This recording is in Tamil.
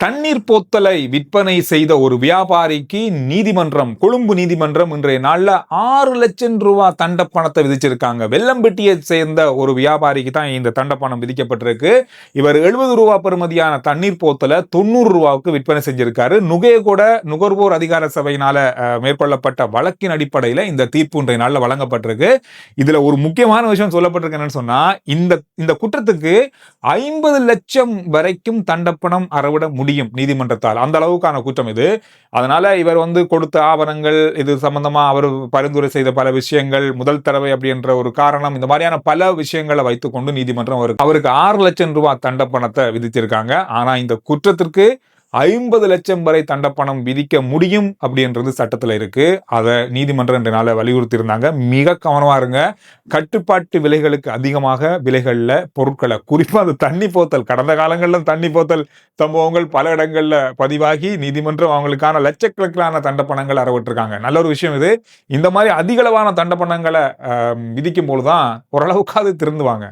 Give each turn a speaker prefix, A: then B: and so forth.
A: தண்ணீர் போத்தலை விற்பனை செய்த ஒரு வியாபாரிக்கு கொழும்பு நீதிமன்றம் இன்றைய நாள்ல 6 லட்சம் ரூபாய் தண்டப்பணத்தை விதிச்சிருக்காங்க. வெள்ளம்பட்டியை சேர்ந்த ஒரு வியாபாரிக்கு தான் இந்த தண்டப்பணம் விதிக்கப்பட்டிருக்கு. இவர் 70 ரூபாய் பெறுமதியான தண்ணீர் போத்தலை 90 ரூபாய்க்கு விற்பனை செஞ்சிருக்காரு. நுகேகொட நுகர்வோர் அதிகார சபையினால மேற்கொள்ளப்பட்ட வழக்கின் அடிப்படையில் இந்த தீர்ப்பு இன்றைய நாள்ல வழங்கப்பட்டிருக்கு. இதுல ஒரு முக்கியமான விஷயம் சொல்லப்பட்டிருக்கு என்னன்னு சொன்னா, இந்த குற்றத்துக்கு 50 லட்சம் வரைக்கும் தண்டப்பணம் அறவிட முடியும் நீதிமன்றத்தால். அந்த அளவுக்கான குற்றம் இது. அதனால இவர் கொடுத்த ஆவணங்கள், இது சம்பந்தமா அவர் பரிந்துரை செய்த பல விஷயங்கள், முதல் தடவை அப்படின்ற ஒரு காரணம், இந்த மாதிரியான பல விஷயங்களை வைத்துக்கொண்டு நீதிமன்றம் அவருக்கு 6 லட்சம் ரூபாய் தண்டப்பணத்தை விதிச்சிருக்காங்க. ஆனா இந்த குற்றத்திற்கு 50 லட்சம் வரை தண்டப்பணம் விதிக்க முடியும் அப்படின்றது சட்டத்துல இருக்கு. அதை நீதிமன்றம் இன்றைய நாள வலியுறுத்தி இருந்தாங்க. மிக கவனமா இருங்க. கட்டுப்பாட்டு விலைகளுக்கு அதிகமாக விலைகள்ல பொருட்களை, குறிப்பா அது தண்ணி போத்தல், கடந்த காலங்கள்ல தண்ணி போத்தல் சம்பவங்கள் பல இடங்கள்ல பதிவாகி நீதிமன்றம் அவங்களுக்கான லட்சக்கணக்கிலான தண்டப்பணங்கள் அறவிட்டிருக்காங்க. நல்ல ஒரு விஷயம் இது. இந்த மாதிரி அதிகளவான தண்டப்பணங்களை விதிக்கும் போதுதான் ஓரளவுக்காவது திருந்துவாங்க.